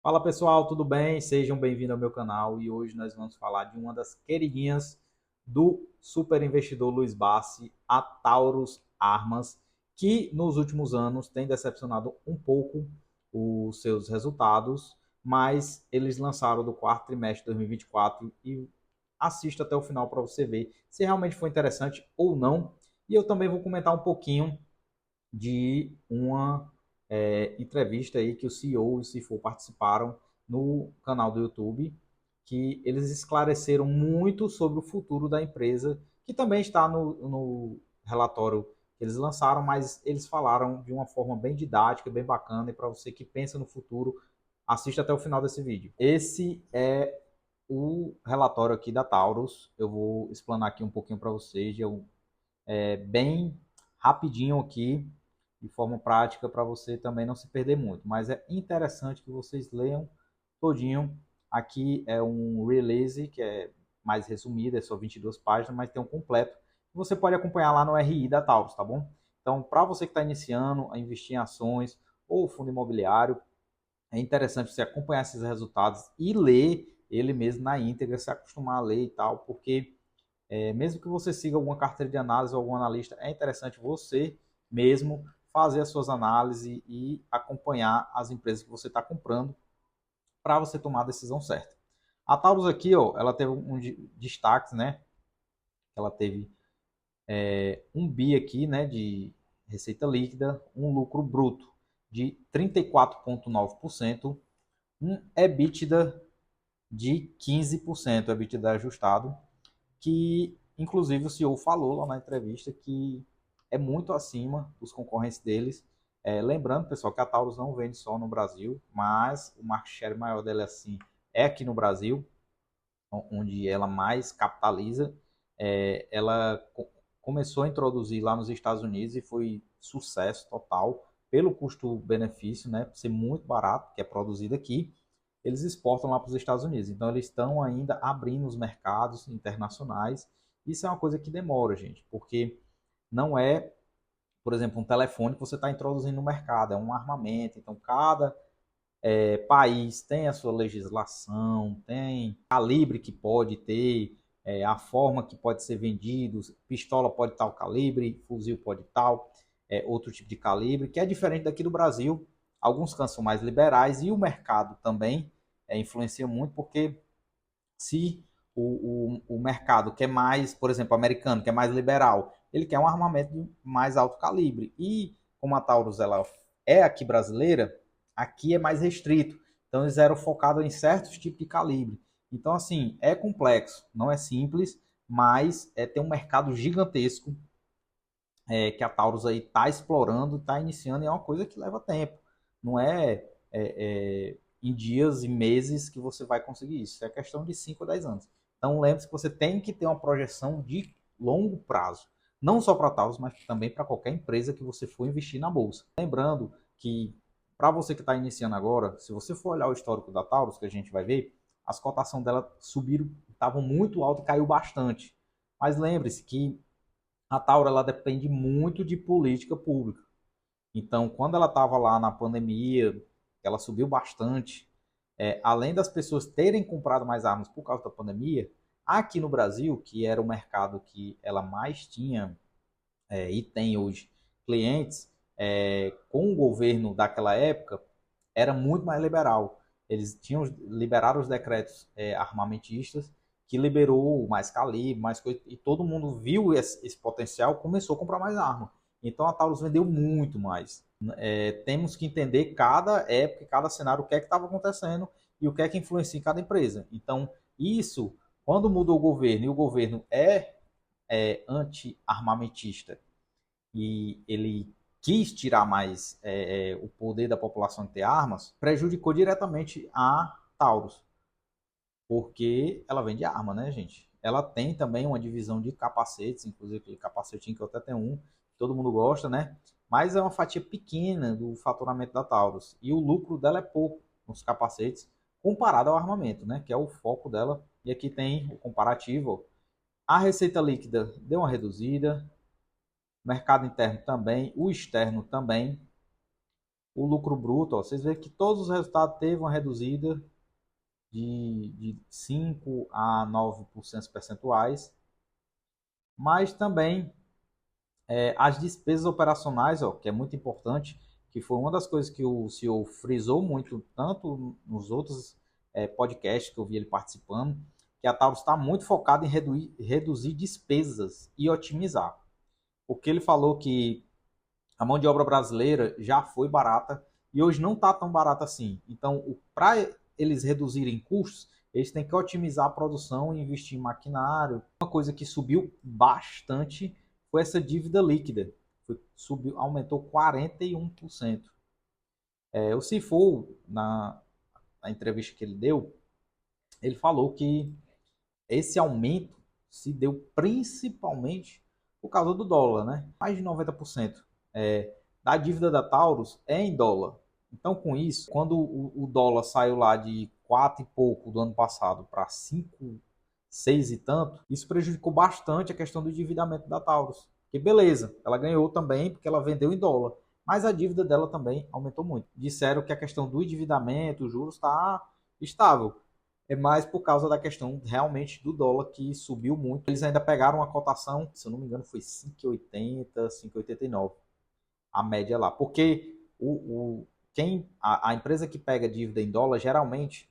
Fala pessoal, tudo bem? Sejam bem-vindos ao meu canal e hoje nós vamos falar de uma das queridinhas do super investidor Luiz Bassi, a Taurus Armas, que nos últimos anos tem decepcionado um pouco os seus resultados, mas eles lançaram do quarto trimestre de 2024 e assista até o final para você ver se realmente foi interessante ou não. E eu também vou comentar um pouquinho de uma entrevista aí que o CEO e o CFO participaram no canal do YouTube, que eles esclareceram muito sobre o futuro da empresa, que também está no relatório que eles lançaram, mas eles falaram de uma forma bem didática, bem bacana, e para você que pensa no futuro, assista até o final desse vídeo. Esse é o relatório aqui da Taurus. Eu vou explanar aqui um pouquinho para vocês, bem rapidinho aqui, de forma prática, para você também não se perder muito. Mas é interessante que vocês leiam todinho. Aqui é um release, que é mais resumido, é só 22 páginas, mas tem um completo. Você pode acompanhar lá no RI da Taurus, tá bom? Então, para você que está iniciando a investir em ações ou fundo imobiliário, é interessante você acompanhar esses resultados e ler ele mesmo na íntegra, se acostumar a ler e tal, porque mesmo que você siga alguma carteira de análise ou algum analista, é interessante você mesmo fazer as suas análises e acompanhar as empresas que você está comprando para você tomar a decisão certa. A Taurus aqui, ó, ela teve um destaque, né? Ela teve um bi aqui, né, de receita líquida, um lucro bruto de 34,9%, um EBITDA de 15%, EBITDA ajustado, que inclusive o CEO falou lá na entrevista que é muito acima dos concorrentes deles. Lembrando, pessoal, que a Taurus não vende só no Brasil, mas o market share maior dela assim é aqui no Brasil, onde ela mais capitaliza. Ela começou a introduzir lá nos Estados Unidos e foi sucesso total pelo custo-benefício, né? Por ser muito barato, que é produzido aqui, eles exportam lá para os Estados Unidos. Então, eles estão ainda abrindo os mercados internacionais. Isso é uma coisa que demora, gente, porque não é, por exemplo, um telefone que você está introduzindo no mercado, é um armamento. Então, cada país tem a sua legislação, tem calibre que pode ter, a forma que pode ser vendido, pistola pode tal calibre, fuzil pode tal, outro tipo de calibre, que é diferente daqui do Brasil. Alguns cantos são mais liberais e o mercado também influencia muito, porque se o mercado quer mais, por exemplo, americano, que é mais liberal, ele quer um armamento de mais alto calibre. E como a Taurus ela é aqui brasileira, aqui é mais restrito. Então eles eram focados em certos tipos de calibre. Então, assim, é complexo, não é simples, mas tem um mercado gigantesco que a Taurus aí está explorando, está iniciando, e é uma coisa que leva tempo. Não em dias e meses que você vai conseguir isso. É questão de 5 a 10 anos. Então lembre-se que você tem que ter uma projeção de longo prazo. Não só para a Taurus, mas também para qualquer empresa que você for investir na bolsa. Lembrando que, para você que está iniciando agora, se você for olhar o histórico da Taurus, que a gente vai ver, as cotações dela subiram, estavam muito altas e caiu bastante. Mas lembre-se que a Tauro ela depende muito de política pública. Então, quando ela estava lá na pandemia, ela subiu bastante. Além das pessoas terem comprado mais armas por causa da pandemia, aqui no Brasil, que era o mercado que ela mais tinha e tem hoje clientes, com o governo daquela época, era muito mais liberal. Eles tinham liberado os decretos armamentistas, que liberou mais calibre, mais coisa, e todo mundo viu esse potencial, começou a comprar mais arma. Então a Taurus vendeu muito mais. Temos que entender cada época, cada cenário, o que é que estava acontecendo e o que é que influencia em cada empresa. Então, isso, quando mudou o governo e o governo é anti-armamentista e ele quis tirar mais o poder da população de ter armas, prejudicou diretamente a Taurus, porque ela vende arma, né, gente? Ela tem também uma divisão de capacetes, inclusive aquele capacetinho que eu até tenho um, todo mundo gosta, né? Mas é uma fatia pequena do faturamento da Taurus. E o lucro dela é pouco nos capacetes, comparado ao armamento, né? Que é o foco dela. E aqui tem o comparativo. A receita líquida deu uma reduzida, mercado interno também, o externo também. o lucro bruto, ó, vocês veem que todos os resultados teve uma reduzida de 5 a 9% percentuais, mas também as despesas operacionais, ó, que é muito importante, que foi uma das coisas que o CEO frisou muito, tanto nos outros podcasts que eu vi ele participando, que a Taurus está muito focada em reduzir despesas e otimizar. Porque ele falou que a mão de obra brasileira já foi barata e hoje não está tão barata assim. Então, para eles reduzirem custos, eles têm que otimizar a produção e investir em maquinário. Uma coisa que subiu bastante foi essa dívida líquida. Subiu, aumentou 41%. O CFO, na entrevista que ele deu, ele falou que esse aumento se deu principalmente por causa do dólar, né? Mais de 90% da dívida da Taurus é em dólar. Então, com isso, quando o dólar saiu lá de 4 e pouco do ano passado para 5, 6 e tanto, isso prejudicou bastante a questão do endividamento da Taurus. Porque beleza, ela ganhou também porque ela vendeu em dólar, mas a dívida dela também aumentou muito. Disseram que a questão do endividamento, os juros, está estável. É mais por causa da questão realmente do dólar que subiu muito. Eles ainda pegaram uma cotação, se eu não me engano, foi 5,80, 5,89 a média lá. Porque a empresa que pega dívida em dólar, geralmente,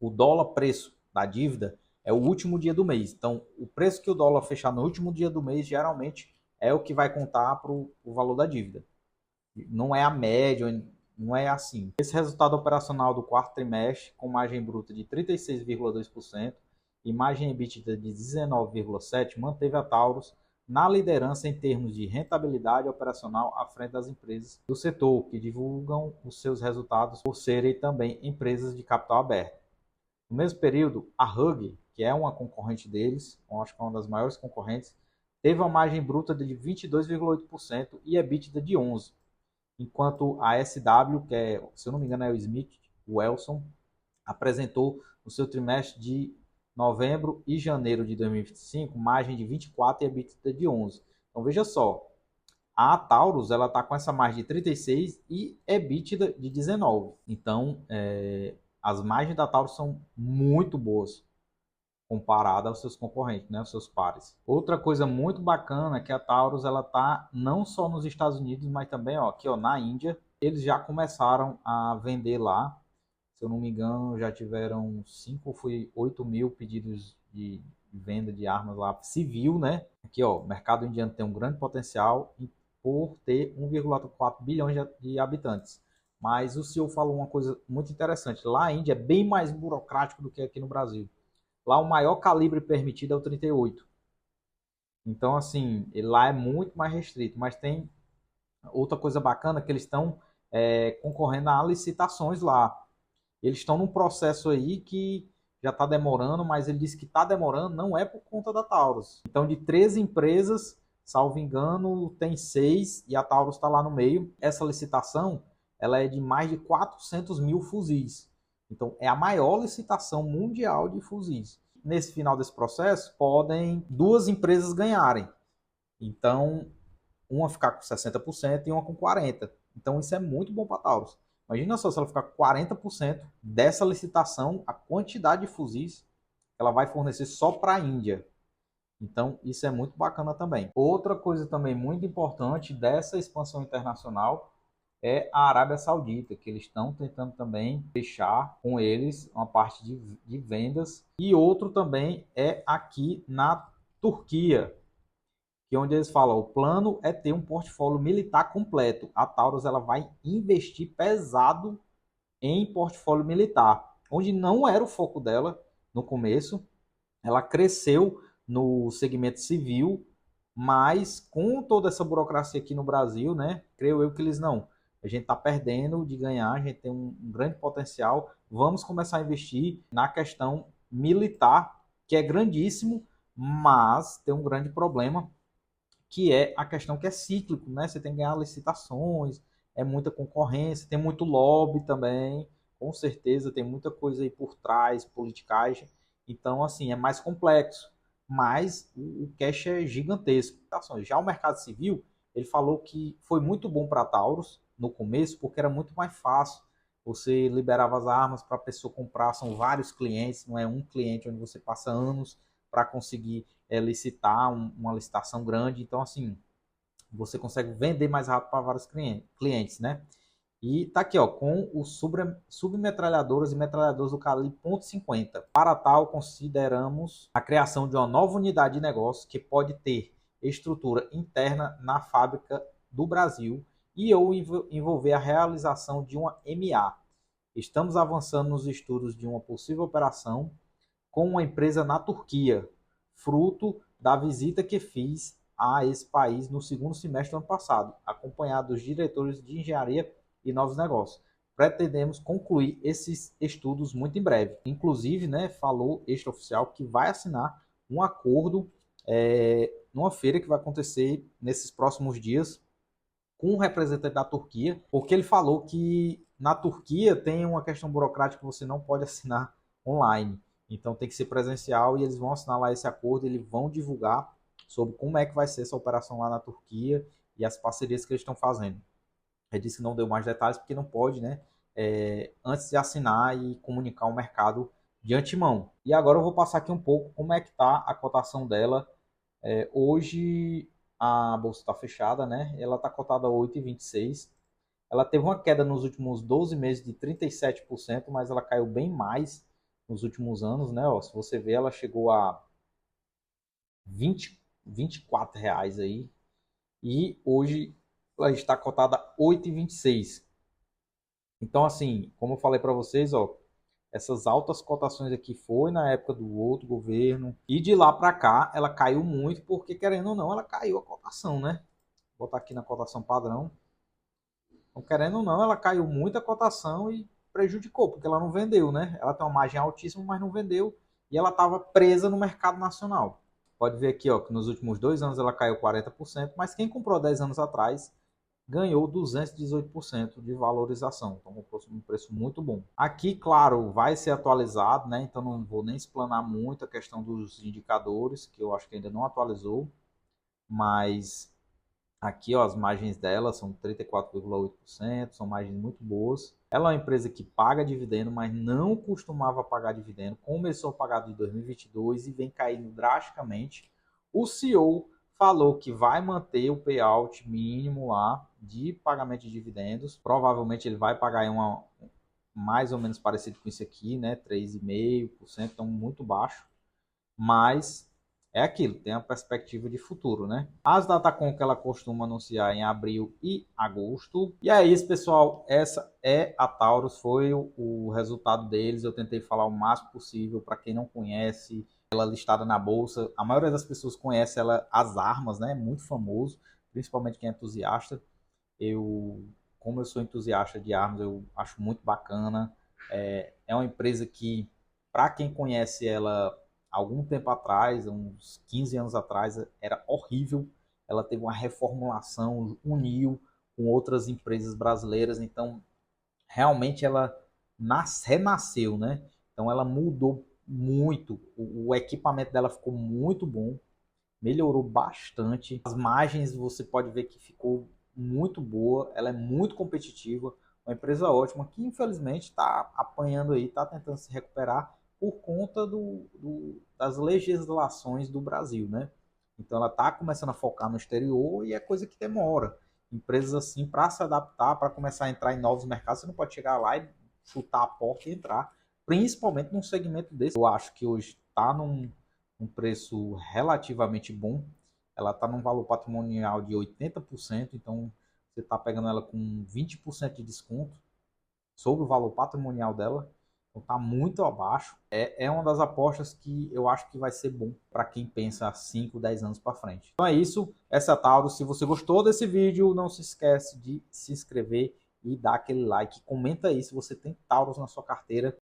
o dólar preço da dívida é o último dia do mês. Então, o preço que o dólar fechar no último dia do mês, geralmente, é o que vai contar para o valor da dívida. Não é a média, não é assim. Esse resultado operacional do quarto trimestre, com margem bruta de 36,2% e margem EBITDA de 19,7%, manteve a Taurus na liderança em termos de rentabilidade operacional à frente das empresas do setor, que divulgam os seus resultados por serem também empresas de capital aberto. No mesmo período, a Hug, que é uma concorrente deles, acho que é uma das maiores concorrentes, teve uma margem bruta de 22,8% e EBITDA de 11%. Enquanto a SW, que é, se eu não me engano, é o Smith, o Elson, apresentou no seu trimestre de novembro e janeiro de 2025 margem de 24 e EBITDA de 11. Então veja só, a Taurus ela está com essa margem de 36 e EBITDA de 19. Então as margens da Taurus são muito boas comparada aos seus concorrentes, né, aos seus pares. Outra coisa muito bacana é que a Taurus ela tá não só nos Estados Unidos, mas também aqui na Índia. Eles já começaram a vender lá. Se eu não me engano, já tiveram 5 ou 8 mil pedidos de venda de armas lá civil, né? Aqui, o mercado indiano tem um grande potencial por ter 1,4 bilhões de habitantes. Mas o senhor falou uma coisa muito interessante. Lá a Índia é bem mais burocrático do que aqui no Brasil. Lá o maior calibre permitido é o 38. Então, assim, lá é muito mais restrito. Mas tem outra coisa bacana que eles estão concorrendo a licitações lá. Eles estão num processo aí que já está demorando, mas ele disse que está demorando não é por conta da Taurus. Então, de 13 empresas, salvo engano, tem 6 e a Taurus está lá no meio. Essa licitação ela é de mais de 400 mil fuzis. Então, é a maior licitação mundial de fuzis. Nesse final desse processo, podem 2 empresas ganharem. Então, uma ficar com 60% e uma com 40%. Então, isso é muito bom para a Taurus. Imagina só se ela ficar com 40% dessa licitação, a quantidade de fuzis que ela vai fornecer só para a Índia. Então, isso é muito bacana também. Outra coisa também muito importante dessa expansão internacional é a Arábia Saudita, que eles estão tentando também fechar com eles uma parte de vendas. E outro também é aqui na Turquia, que é onde eles falam, o plano é ter um portfólio militar completo. A Taurus ela vai investir pesado em portfólio militar, onde não era o foco dela no começo. Ela cresceu no segmento civil, mas com toda essa burocracia aqui no Brasil, né, creio eu que eles não. A gente está perdendo de ganhar, a gente tem um grande potencial. Vamos começar a investir na questão militar, que é grandíssimo, mas tem um grande problema, que é a questão que é cíclico, né? Você tem que ganhar licitações, é muita concorrência, tem muito lobby também, com certeza tem muita coisa aí por trás, politicagem. Então, assim, é mais complexo, mas o cash é gigantesco. Já o mercado civil, ele falou que foi muito bom para a Taurus, no começo, porque era muito mais fácil. Você liberava as armas para a pessoa comprar, são vários clientes, não é um cliente onde você passa anos para conseguir licitar uma licitação grande. Então, assim, você consegue vender mais rápido para vários clientes, né? E tá aqui, ó, com os submetralhadoras e metralhadoras do calibre .50. Para tal, consideramos a criação de uma nova unidade de negócio que pode ter estrutura interna na fábrica do Brasil e ou envolver a realização de uma MA. Estamos avançando nos estudos de uma possível operação com uma empresa na Turquia, fruto da visita que fiz a esse país no segundo semestre do ano passado, acompanhado dos diretores de engenharia e novos negócios. Pretendemos concluir esses estudos muito em breve. Inclusive, né, falou extraoficial que vai assinar um acordo numa feira que vai acontecer nesses próximos dias com um representante da Turquia, porque ele falou que na Turquia tem uma questão burocrática que você não pode assinar online. Então tem que ser presencial e eles vão assinar lá esse acordo, eles vão divulgar sobre como é que vai ser essa operação lá na Turquia e as parcerias que eles estão fazendo. Ele disse que não deu mais detalhes porque não pode, né? Antes de assinar e comunicar ao mercado de antemão. E agora eu vou passar aqui um pouco como é que está a cotação dela. Hoje a bolsa está fechada, né? Ela está cotada a 8,26. Ela teve uma queda nos últimos 12 meses de 37%, mas ela caiu bem mais nos últimos anos, né? Ó, se você ver, ela chegou a 24 reais aí. E hoje ela está cotada a 8,26. Então, assim, como eu falei para vocês, ó, essas altas cotações aqui foi na época do outro governo. E de lá para cá, ela caiu muito, porque querendo ou não, ela caiu a cotação, né? Vou botar aqui na cotação padrão. Então, querendo ou não, ela caiu muito a cotação e prejudicou, porque ela não vendeu, né? Ela tem uma margem altíssima, mas não vendeu. E ela estava presa no mercado nacional. Pode ver aqui, ó, que nos últimos 2 anos ela caiu 40%, mas quem comprou 10 anos atrás ganhou 218% de valorização. Então, um preço muito bom. Aqui, claro, vai ser atualizado, né? Então, não vou nem explanar muito a questão dos indicadores, que eu acho que ainda não atualizou. Mas aqui, ó, as margens dela são 34,8%, são margens muito boas. Ela é uma empresa que paga dividendo, mas não costumava pagar dividendo. Começou a pagar de 2022 e vem caindo drasticamente. O CEO falou que vai manter o payout mínimo lá de pagamento de dividendos. Provavelmente ele vai pagar uma mais ou menos parecido com isso aqui, né? 3,5%, então muito baixo. Mas é aquilo, tem a perspectiva de futuro, né? As datacom que ela costuma anunciar em abril e agosto. E é isso, pessoal. Essa é a Taurus, foi o resultado deles. Eu tentei falar o máximo possível para quem não conhece. Ela listada na bolsa. A maioria das pessoas conhece ela, as armas, né? É muito famoso, principalmente quem é entusiasta. Como eu sou entusiasta de armas, eu acho muito bacana. É uma empresa que, para quem conhece ela algum tempo atrás, uns 15 anos atrás, era horrível. Ela teve uma reformulação, uniu com outras empresas brasileiras, então realmente ela renasceu, né? Então ela mudou muito, o equipamento dela ficou muito bom, melhorou bastante. As margens você pode ver que ficou muito boa, ela é muito competitiva, uma empresa ótima que infelizmente está apanhando aí, está tentando se recuperar por conta das legislações do Brasil, né? Então ela está começando a focar no exterior e é coisa que demora. Empresas assim, para se adaptar, para começar a entrar em novos mercados, você não pode chegar lá e chutar a porta e entrar, principalmente num segmento desse. Eu acho que hoje está um preço relativamente bom. Ela está num valor patrimonial de 80%, então você está pegando ela com 20% de desconto sobre o valor patrimonial dela. Então está muito abaixo. É uma das apostas que eu acho que vai ser bom para quem pensa 5, 10 anos para frente. Então é isso, essa é a Taurus. Se você gostou desse vídeo, não se esquece de se inscrever e dar aquele like. Comenta aí se você tem Taurus na sua carteira.